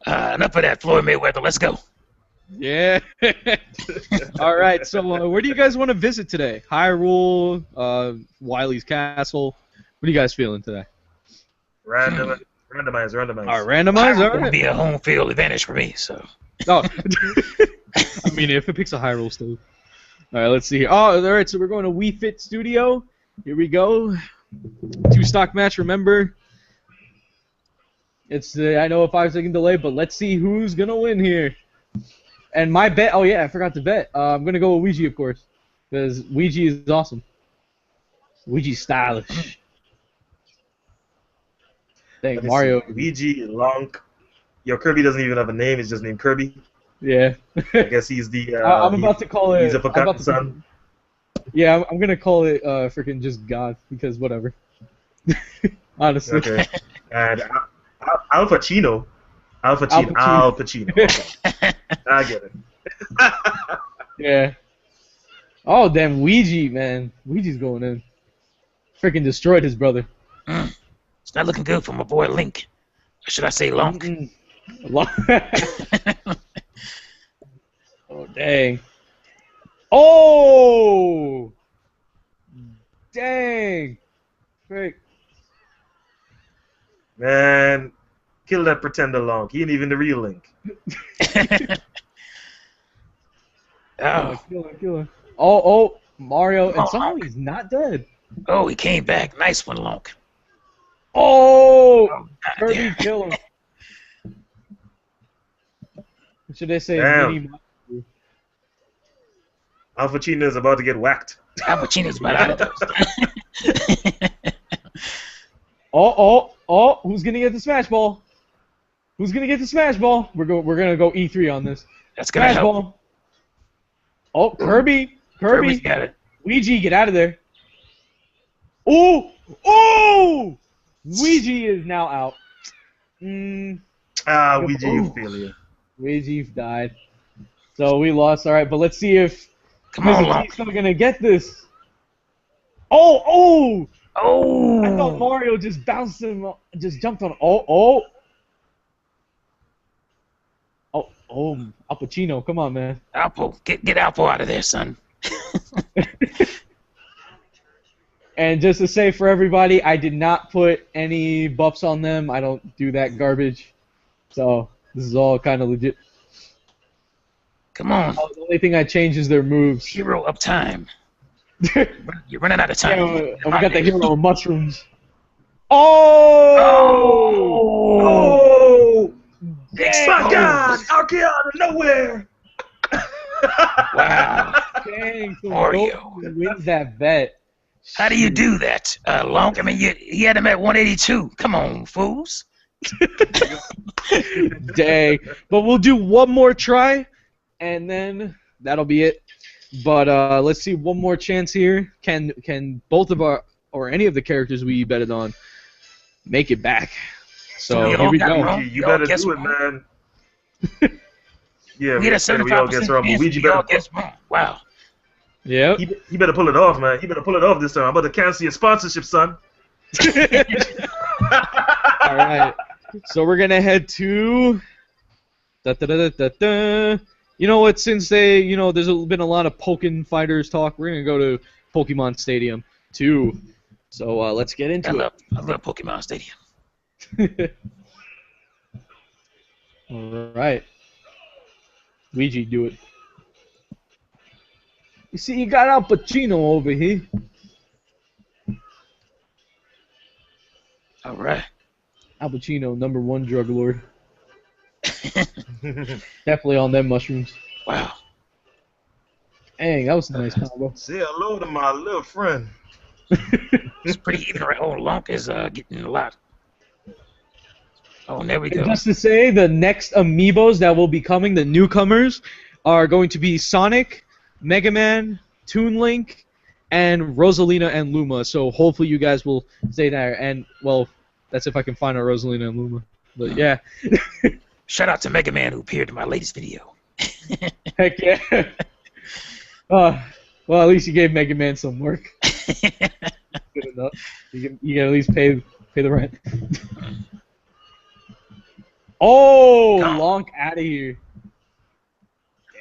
of that Floyd Mayweather. Let's go. Yeah. All right, so where do you guys want to visit today? Hyrule, Wily's Castle. What are you guys feeling today? Randomize. All right, randomize? All It would right. be a home field advantage for me. So. Oh. I mean, if it picks a Hyrule still. All right, let's see here. Oh, all right, so we're going to Wii Fit Studio. Here we go. 2-stock match, remember. It's, I know, a 5-second delay, but let's see who's going to win here. And my bet, oh yeah, I forgot to bet. I'm going to go with Ouija, of course, because Ouija is awesome. Ouija's stylish. Thank Mario. Ouija, Lonk. Your Kirby doesn't even have a name, it's just named Kirby. Yeah. I guess he's the... I'm about to call it... He's a forgotten son. Yeah, I'm going to call it freaking just God, because whatever. Honestly. Okay. And Al Pacino. Al Pacino. Okay. I get it. Yeah. Oh, damn, Ouija, man. Ouija's going in. Freaking destroyed his brother. It's not looking good for my boy Link. Or should I say Lonk? Oh, dang. Oh! Dang. Frick. Man, Kill that pretender Link. He ain't even the real Link. Oh, Kill him. Oh, Mario, Come and on, somehow Link. he's not dead. Oh, he came back. Nice one, Lunk. Oh, Oh, God Kirby, damn. kill him. What should I say? Damn. Mini. Al Pacino is about to get whacked. Al Pacino's about out of those. Oh, who's gonna get the Smash Ball? Who's gonna get the Smash Ball? We're gonna go E3 on this. That's gonna Smash help. Ball. Oh, Kirby. Kirby's got it. Ouija, get out of there. Oh! Ouija is now out. Ouija, you failure. Ouija died. So we lost. All right, but let's see if Come on, Mr. Lunk. T's still gonna get this. Oh! Oh. I thought Mario just bounced him, just jumped on. Oh, Al Pacino, come on, man. Alpo, get Alpo out of there, son. And just to say for everybody, I did not put any buffs on them. I don't do that garbage. So this is all kind of legit. Come on. Oh, the only thing I changed is their moves. Hero of time. You're running out of time. Yeah, we got the hero of mushrooms. Oh! My God! Out here out of nowhere! Wow. Dang, so Mario. Goku wins that bet. How do you do that, Lunk? I mean, he had him at 182. Come on, fools. Dang. But we'll do one more try, and then that'll be it. But let's see, one more chance here. Can both of our, or any of the characters we betted on, make it back? So We here all we got go. wrong. You We all better guessed do it, wrong. man. Yeah, We had a we all 75% guess wrong, but chance. Ouija We all better, guessed wrong. Wow. Yep. he better pull it off, man. He better pull it off this time. I'm about to cancel your sponsorship, son. All right. So we're gonna head to. You know what? Since there's been a lot of Pokken Fighters talk, we're gonna go to Pokemon Stadium 2. So let's get into I love Pokemon Stadium. it. All right. Ouija, do it. You see, you got Al Pacino over here. All right. Al Pacino, #1 drug lord. Definitely on them mushrooms. Wow. Dang, that was a nice combo. Say hello to my little friend. It's pretty even right. Oh, Lunk is getting a lot. Oh, and there we go. And just to say, the next amiibos that will be coming, the newcomers, are going to be Sonic, Mega Man, Toon Link, and Rosalina and Luma. So hopefully you guys will stay there. And, well, that's if I can find a Rosalina and Luma. But, yeah. Shout out to Mega Man who appeared in my latest video. Heck yeah. Well, at least you gave Mega Man some work. Good enough. You can at least pay the rent. Oh, Come on. Lonk out of here.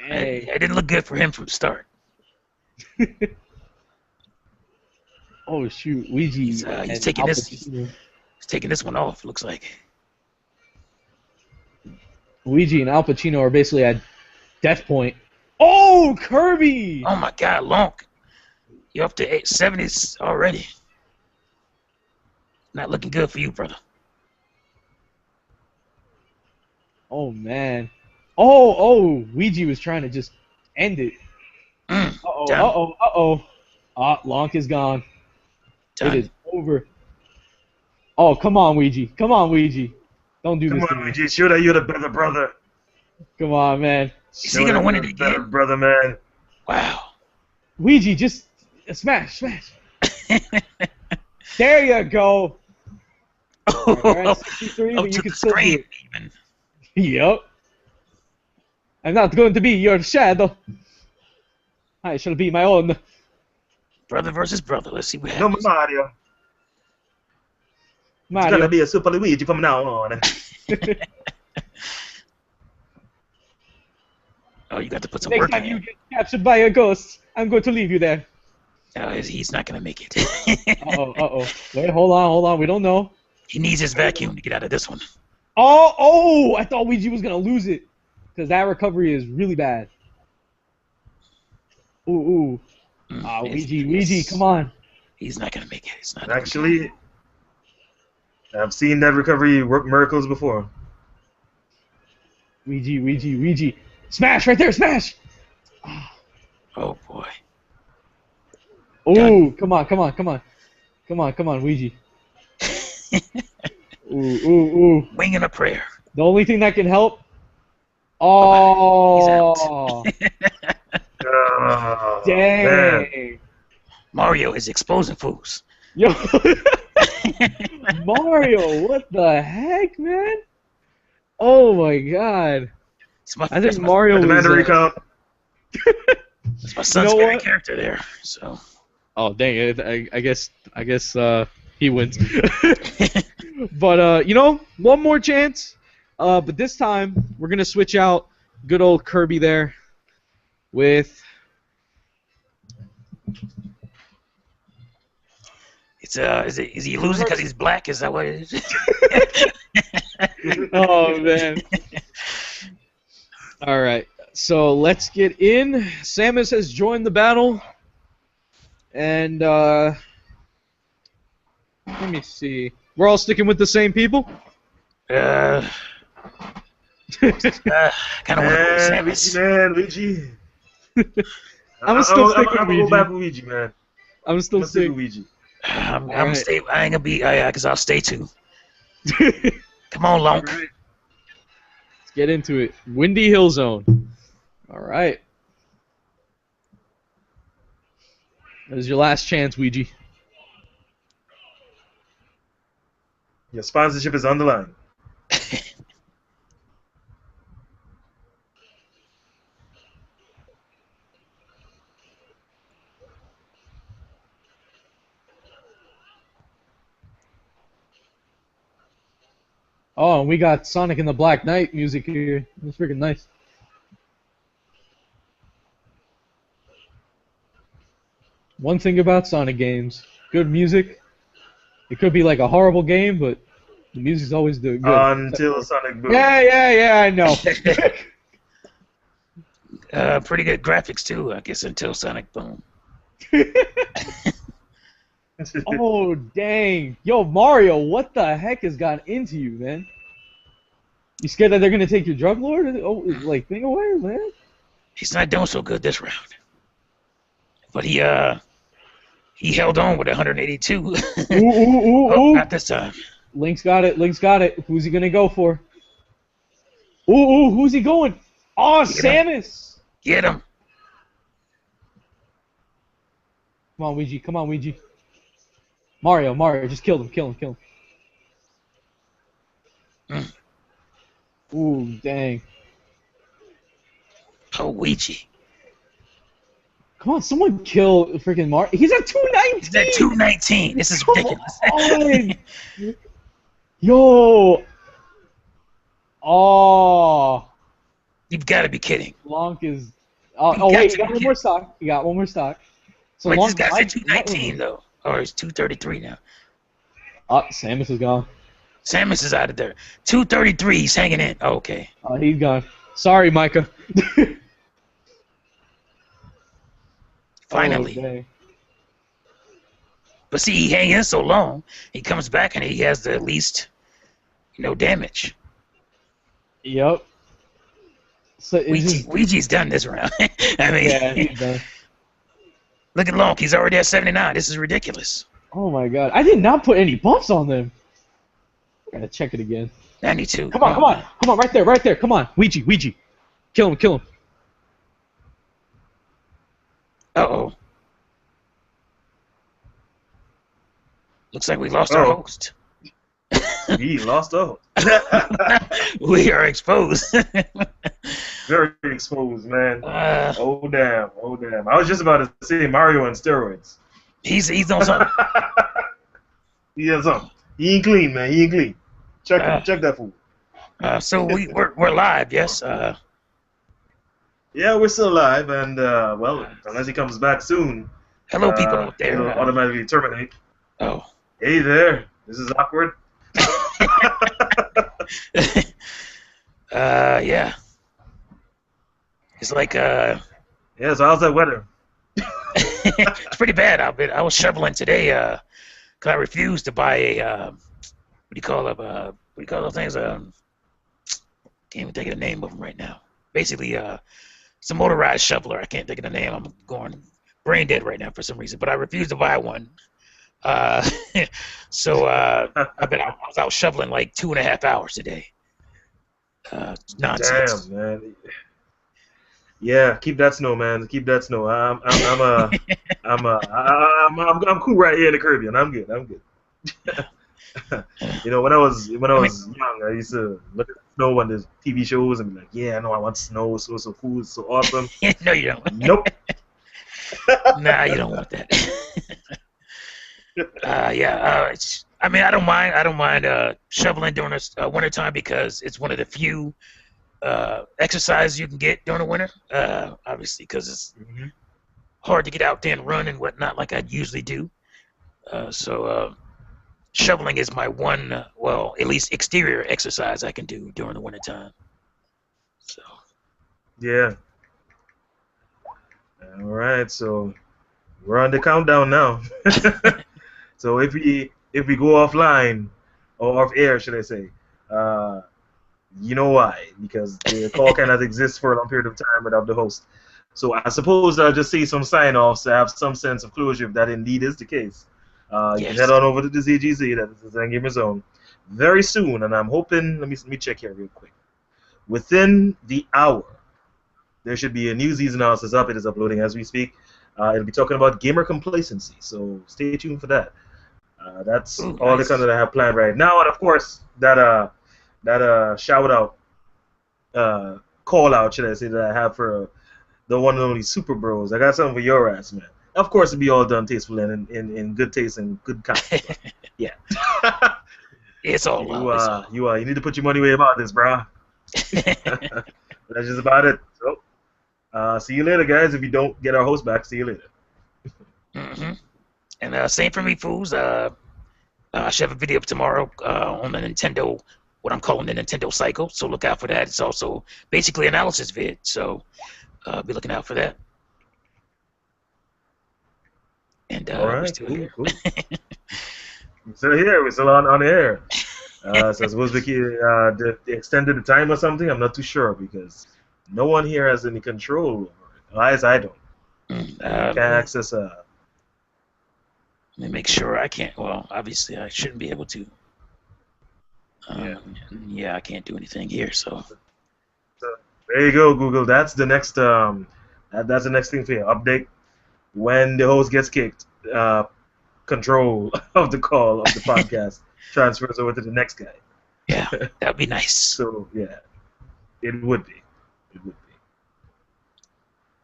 Dang. It didn't look good for him from the start. Oh shoot, Ouija. He's and taking Al this- Pacino. He's taking this one off, looks like. Luigi and Al Pacino are basically at death point. Oh, Kirby! Oh my God, Lonk. You're up to 70s already. Not looking good for you, brother. Oh man. Oh, Ouija was trying to just end it. Done. Uh-oh. Lonk is gone. Done. It is over. Oh, come on, Ouija. Don't do Come this to on, me. Luigi. Show that you're the better brother. Come on, man. Is he gonna win it Better again? brother, man. Wow. Ouija, just smash. There you go. Alright, Up 63, but you to can the still do screen, it. even. Yep. I'm not going to be your shadow. I shall be my own. Brother versus brother. Let's see what No happens. Mario. It's Mario. gonna be a Super Luigi from now on. Oh, you got to put some Next work time in. you get captured by a ghost, I'm going to leave you there. He's not gonna make it. Uh-oh. Wait, hold on. We don't know. He needs his vacuum to get out of this one. Oh! I thought Ouija was gonna lose it, because that recovery is really bad. Ooh. Ouija, come on. He's not gonna make it. It's not. Actually, I've seen that recovery work miracles before. Ouija. Smash right there, smash! Oh boy. Ooh, come on, Ouija. Ooh. Winging a prayer. The only thing that can help. He's out. Oh, Oh, dang. man. Mario is exposing fools. Yo, Mario, what the heck, man? Oh my God. I think Mario was. Demand a recount. It's my son's favorite character there. So. Oh dang it! I guess he wins. But one more chance. But this time we're gonna switch out good old Kirby there with. Is he losing because he's black? Is that what it is? Oh man. All right. So let's get in. Samus has joined the battle. And, let me see. We're all sticking with the same people? Kind of want to go with Samus. Luigi. I'm still sticking with I'm Luigi. go back with Luigi, man. I'm still sticking with Luigi. I'm All gonna right. stay. I ain't gonna be. Cause I'll stay too. Come on, Lonk. All right. Let's get into it. Windy Hill Zone. All right. That is your last chance, Ouija. Your sponsorship is on the line. Oh, and we got Sonic and the Black Knight music here. That's freaking nice. One thing about Sonic games, good music. It could be like a horrible game, but the music's always good. Until Sonic Boom. Yeah, I know. Pretty good graphics too, I guess, until Sonic Boom. Oh, dang. Yo, Mario, what the heck has gotten into you, man? You scared that they're going to take your drug lord thing away, man? He's not doing so good this round. But he held on with 182. Ooh. Not this time. Link's got it. Who's he going to go for? Ooh, who's he going? Oh, Samus. Get him. Come on, Ouija. Mario, just kill him. Ooh, dang. Oh, Ouija. Come on, someone kill freaking Mario. He's at 219! He's at 219. This is ridiculous. On. Yo. Oh. You've got to be kidding. Lonk is... wait, he got one more stock. So Wait, Lonk this guy's at 219, though. Or he's 233 now. Oh, Samus is gone. Samus is out of there. 233, he's hanging in. Oh, okay. Oh, he's gone. Sorry, Micah. Finally. Oh, But see, he hangs in so long, he comes back and he has the least, damage. yep. So Ouija's done this round. I mean, yeah, he's done. Look at Lonk. He's already at 79. This is ridiculous. Oh my God! I did not put any buffs on them. I gotta check it again. 92. Come on! Right there! Come on, Ouija! Kill him! Uh-oh. Looks like we lost our host. He lost out. We are exposed. Very exposed, man. Oh damn. I was just about to say Mario on steroids. He's on something. He has something. He ain't clean, man. He ain't clean. Check that fool. So we're live, yes. Yeah, we're still alive, and well, unless he comes back soon. Hello, people out there. He'll automatically terminate. Oh. Hey there. This is awkward. Yeah. It's like Yeah, so how's that weather? it's pretty bad. I was shoveling today. 'Cause I refused to buy a what do you call it? What do you call those things? Can't even think of the name of them right now. Basically, it's a motorized shoveler. I can't think of the name. I'm going brain dead right now for some reason. But I refused to buy one. Uh, so I was out shoveling like 2.5 hours today. Nonsense. Damn, man. Yeah, keep that snow, man. Keep that snow. I'm cool right here in the Caribbean. I'm good. I'm good. You know, when I I mean, was young, I used to look at snow on the TV shows and be like, yeah, I know I want snow. So cool. It's so awesome. no, you don't. Nope. Nah, you don't want that. Yeah. I mean, I don't mind. I don't mind shoveling during the winter time because it's one of the few exercises you can get during the winter. Obviously, because it's Mhm. hard to get out there and run and whatnot like I usually do. So shoveling is my one, well, at least exterior exercise I can do during the winter time. So Yeah. All right. So we're on the countdown now. So if we go offline or off air, should I say, uh, you know why? Because the call cannot exist for a long period of time without the host. So I suppose I'll just say some sign-offs to have some sense of closure if that indeed is the case. You can head yes. on over to the ZGZ, that is the Zen Gamer Zone, very soon, and I'm hoping. Let me check here real quick. Within the hour, there should be a new season analysis up. It is uploading as we speak. It'll be talking about gamer complacency, so stay tuned for that. That's Ooh, all the nice. content I have planned right now, and of course that shout out call out, should I say, that I have for the one and only Super Bros. I got something for your ass, man. Of course, it'll be all done tasteful and in good taste and good kindness. But yeah, It's all love. It's all. you need to put your money where your mouth is, bro. That's just about it. So, see you later, guys. If you don't get our host back, see you later. hmm And same for me, fools. I should have a video up tomorrow on the Nintendo, what I'm calling the Nintendo Cycle. So look out for that. It's also basically analysis vid. So be looking out for that. And All we're right, still cool, here. cool. We're still here. We're still on air. So I suppose they extended the time or something. I'm not too sure because no one here has any control over it. As I don't. You can't access Let me make sure I can't. Well, obviously I shouldn't be able to. Yeah. Yeah, I can't do anything here. So So there you go, Google. That's the next that's the next thing for you. Update when the host gets kicked. Control of the call of the podcast transfers over to the next guy. yeah, that'd be nice. So yeah, it would be. It would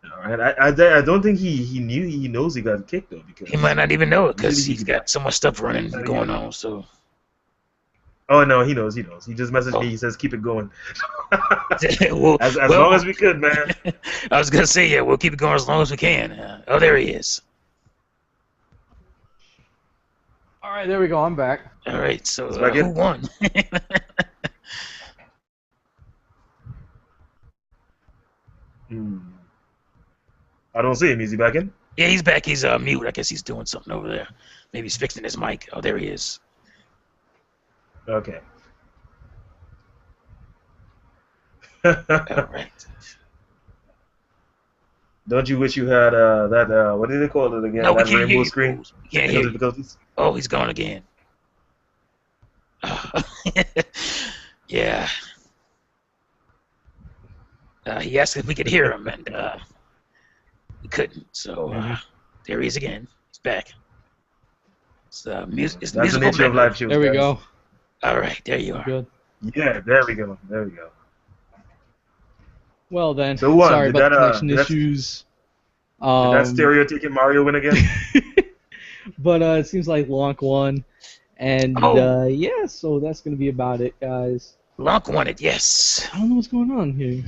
be. All right. I don't think he knows he got kicked though because He might not even know it because usually he's got so much stuff running going on. So Oh no, he knows. He knows. He just messaged oh. me. He says, "Keep it going." well, as long as we could, man. I was gonna say, yeah, we'll keep it going as long as we can. Oh, there he is. All right, there we go. I'm back. All right, so It's back who in. won? Hmm. I don't see him. Is he back in? Yeah, he's back. He's mute. I guess he's doing something over there. Maybe he's fixing his mic. Oh, there he is. Okay. All right. Don't you wish you had that what do they call it again? No, we That can't hear rainbow you, screen? fools. We can't Technical hear you. difficulties? Oh, he's gone again. Yeah. He asked if we could hear him, and we couldn't. So there he is again. He's back. It's That's the musical nature of menu. live shows, There we guys. go. All right, there you are. Good. Yeah, there we go. There we go. Well then, So what? sorry Did about that the connection did issues. that stereo taking Mario win again? But it seems like Lonk won, and Oh. yeah, so that's gonna be about it, guys. Lonk won it, yes. I don't know what's going on here.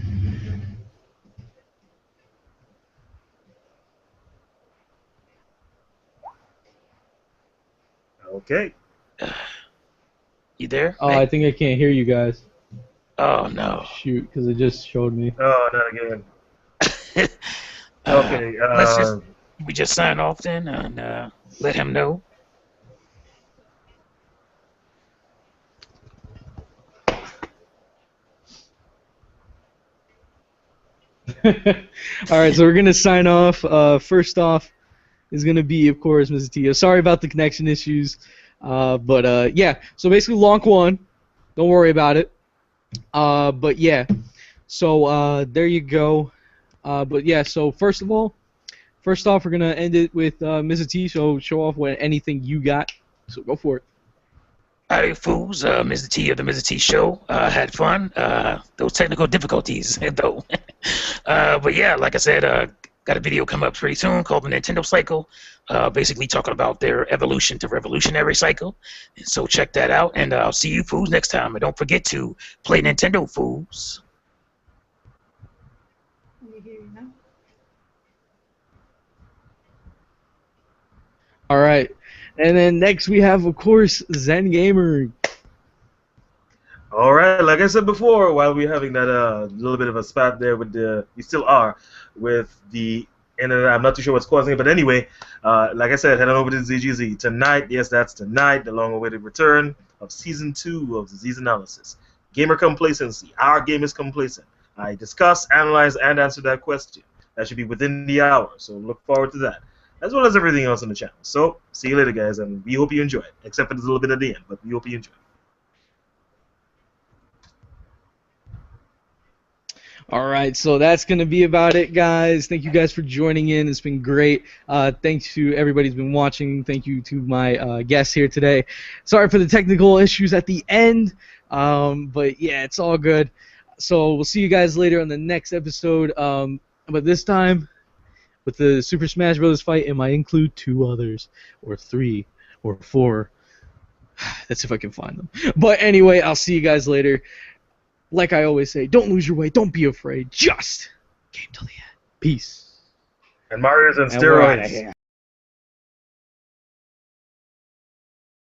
Okay. You there? Oh, I think I can't hear you guys. Oh no. Shoot, because it just showed me. Oh, not again. Okay. We just sign off then and let him know. All right, so we're gonna sign off. First off is gonna be, of course, Mrs. Tia. Sorry about the connection issues, but yeah. So basically, Lonk won. Don't worry about it. But yeah. So there you go. But yeah. So first off, we're gonna end it with Mrs. T. So show off anything you got. So go for it. Howdy, fools. Mr. T of the Mr. T Show. Had fun. Those technical difficulties, though. But yeah, like I said, got a video coming up pretty soon called the Nintendo Cycle. Basically talking about their evolution to revolutionary cycle. And so check that out, and I'll see you fools next time. And don't forget to play Nintendo, fools. All right. And then next we have, of course, Zen Gamer. All right, like I said before, while we're having that little bit of a spat there with we still are with the internet. I'm not too sure what's causing it, but anyway, like I said, head on over to ZGZ tonight. Yes, that's tonight, the long-awaited return of season 2 of Disease Analysis. Gamer complacency. Our game is complacent. I discuss, analyze, and answer that question. That should be within the hour, so look forward to that, as well as everything else on the channel. So, see you later, guys, and we hope you enjoy it, except for this little bit at the end, but we hope you enjoy it. All right, so that's going to be about it, guys. Thank you guys for joining in. It's been great. Thanks to everybody who's been watching. Thank you to my guests here today. Sorry for the technical issues at the end, but yeah, it's all good. So we'll see you guys later on the next episode. But this time, with the Super Smash Bros. Fight, it might include 2 others, or 3, or 4. That's if I can find them. But anyway, I'll see you guys later. Like I always say, don't lose your way, don't be afraid, just game till the end. Peace. And Mario's on And we're outta steroids. here.